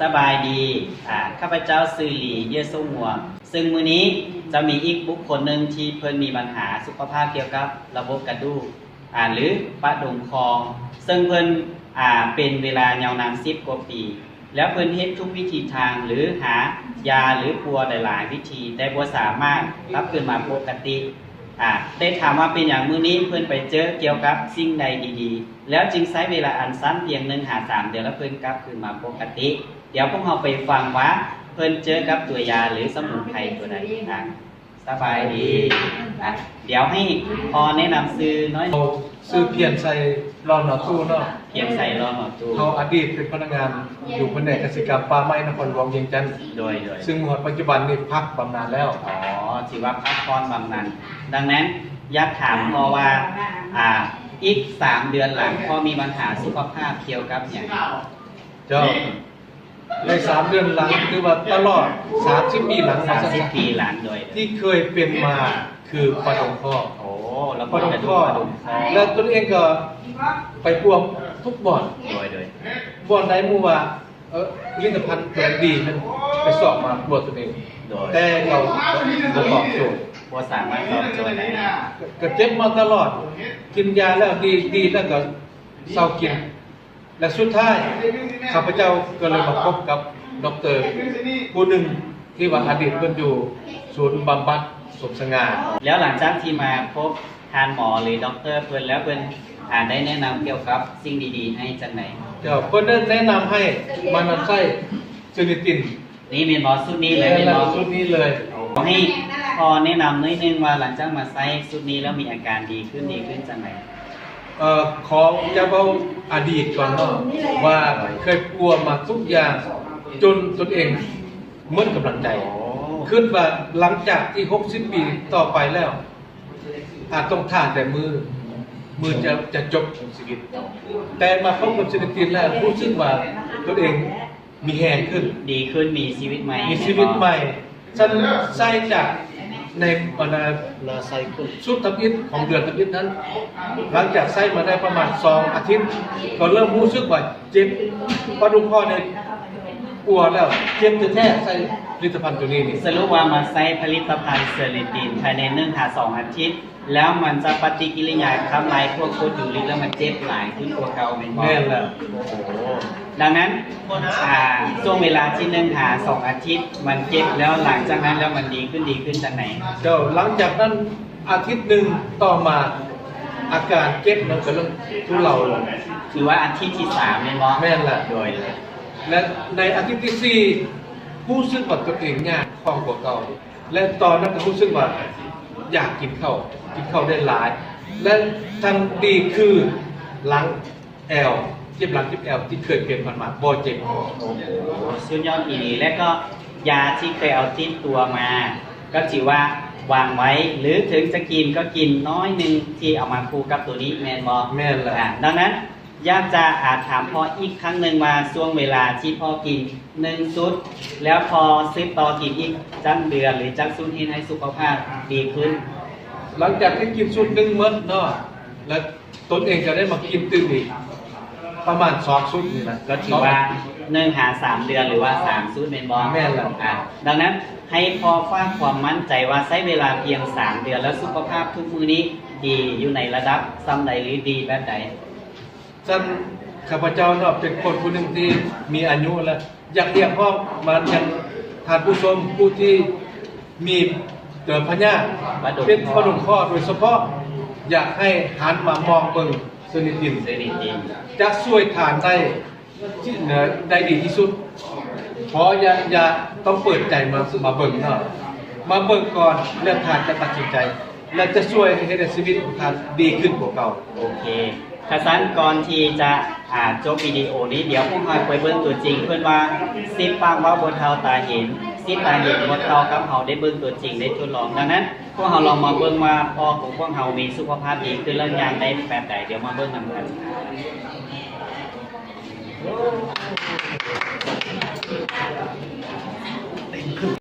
สบายดีข้าพเจ้าซื่อหลีเยซูหัวซึ่งมื้อนี้จะมีอีกบุคคลหนึ่งที่เพิ่นมีปัญหาสุขภาพเกี่ยวกับระบบกระดูกหรือประดงคอซึ่งเพิ่นเป็นเวลายาวนาน10 กว่าปี แล้วเพิ่นเฮ็ดทุกวิธีทางหรือหายาหรือปัวหลายๆวิธีแต่บ่สามารถกลับคืนมาปกติได้ถามว่าเป็นอย่างมื้อนี้เพิ่นไปเจอเกี่ยวกับสิ่งใดดีๆแล้วจึงใช้เวลาอันสั้นเพียง1-3 เดือนแล้วเพิ่นกลับคืนมาปกติเดี๋ยวพวกเราไปฟังว่าเพิ่นเจอกับตัวยาหรือสมุนไพรตัวใดสบายดีเดี๋ยวให้พอแนะนำซื้อน้อยซื้อเพียรใส่รอนหนอตู้เนาะเพียรใส่รอนหนอตู้เขาอดีตเป็นพนักงานอยู่แผนกเกษตรกรรมป่าไม้นครหลวงเวียงจันทร์โดยซึ่งปัจจุบันนี่พักบำนาญแล้วถือว่าพักผ่อนบำนาญดังนั้นอยากถามพอว่าอีก3 เดือนหลังพอมีปัญหาสุขภาพเกี่ยวกับอย่างเจ้าใน3 เดือนหลังคือว่าตลอด30 ปีหลัง30 ปีหลังโดยที่เคยเป็นมาคือประดงข้อแล้วประดงข้อแล้วตัวเองก็ไปพวงทุกบ่อนโดยบ่อนใดหมู่ว่าผลิตภัณฑ์แบรนด์ดีมันไปสอบมาบวชตัวเองแต่เราบ่ตอบโจทย์บ่สามารถตอบโจทย์ได้ก็เจ็บมาตลอดกินยาแล้วดีแล้วก็เศร้ากินและสุดท้ายข้าพเจ้าก็เลยมาพบกับดร.ผู้หนึ่งที่ว่าอดีตเพิ่นอยู่ศูนย์บำบัดสมสง่าแล้วหลังจากที่มาพบทานหมอหรือด็อกเตอร์เพิ่นแล้วเพิ่นได้แนะนำเกี่ยวกับสิ่งดีๆให้จังไหนเพิ่นได้แนะนำให้มันใช้ซินิตินนี่เป็นหมอสุดนี้เลยเป็นหมอสุดนี้เลยให้พอแนะนำนิดนึงว่าหลังจากมาใช้สุดนี้แล้วมีอาการดีขึ้นจังไหนขอจะเอาอดีตก่อนเนาะว่าเคยกลัวมาทุกอย่างจนตนเองหมดกำลังใจขึ้นว่าหลังจากที่60 ปีต่อไปแล้วอาจต้องท่าแต่มือจะจบชีวิตแต่มาพบกับซินิตินแล้วรู้สึกว่าตนเองมีแรงขึ้นดีขึ้นมีชีวิตใหม่ฉันใส่จากในไซเคิลสุดทับอิฐของเดือนทับอิฐนั้นหลังจากใส่มาได้ประมาณ2 อาทิตย์ก็เริ่มรู้สึกว่าเจ็บประดุมข้อเนี่ยปวดแล้วเจ็บแท้ๆใส่ผลิตภัณฑ์ตัวนี้นี่สรุปว่ามาใส่ผลิตภัณฑ์เซริตินภายใน1-2 อาทิตย์แล้วมันจะปฏิกิริยาทำลายพวกโปรตีนแล้วมันเจ็บหลายขึ้นกว่าเก่าเป็นบ่แม่นแล้วดังนั้นช่วงเวลาที่1-2 อาทิตย์มันเจ็บแล้วหลังจากนั้นแล้วมันดีขึ้นจากไหนหลังจากนั้นอาทิตย์หนึ่งต่อมาอาการเจ็บมันก็เริ่มทุเลาลงถือว่าอาทิตย์ที่3เป็นบ่แม่นแล้วโดยและในอาทิตย์ที่4รู้สึกว่าตัวเองยากคล่องกว่าเก่าและตอนนั้นก็รู้สึกว่าอยากกินข้าวได้หลายและทางดีคือหลังแอลเจ็บหลังเจ็บแอลที่เคยเป็นมาบ่เจ็บสุดยอดอีหลีและก็ยาที่เคยเอาติดตัวมาก็ถือว่าวางไว้หรือถึงจะกินก็กินน้อยนึงที่เอามาคู่กับตัวนี้แม่นบ่แม่นล่ะดังนั้นอยากจะถามพ่ออีกครั้งนึงว่าช่วงเวลาที่พ่อกิน1 ชุดแล้วพอซื้อต่อกินอีกจักเดือนหรือจักชุดให้สุขภาพดีขึ้นหลังจากที่กินชุด1 มื้อเนาะแล้วตนเองจะได้มากินตื่นอีกประมาณ2 ชุดนี่นะก็ถือว่า1-3 เดือนหรือว่า3 ชุดเป็นบ่แม่นแล้วดังนั้นให้พอฟังความมั่นใจว่าใช้เวลาเพียง3 เดือนแล้วสุขภาพทุกมื้อนี้ดีอยู่ในระดับซ้ำใดหรือดีแบบใดฉันข้าพเจ้าเนาะเป็นคนผู้หนึ่งที่มีอายุแล้วอยากเรียกพ่อมาอย่างท่านผู้ชมผู้ที่มีพญาเป็นประดงข้อโดยเฉพาะอยากให้หันมามองเบิ่งเซนิตินจะช่วยทานได้ที่ได้ดีที่สุดเพราะอย่าต้องเปิดใจมาเบิ่งเนาะมาเบิ่งก่อนแล้วทานจะตัดสินใจและจะช่วยให้ชีวิตของท่านดีขึ้นกว่าเก่าโอเคถ้าสั้นก่อนที่จะจบวิดีโอนี้เดี๋ยวพวกเราไปเบิ่งตัวจริงเพื่อนว่า10 ปากว่าบ่เท่าตาเห็น10 ตาเห็นบ่เท่ากับเฮาได้เบิ่งตัวจริงได้ทดลองดังนั้นพวกเราลองมาเบิ่งว่าพ่อของพวกเรามีสุขภาพดีขึ้นแล้วอย่างได้แบบใดเดี๋ยวมาเบิ่งนำกัน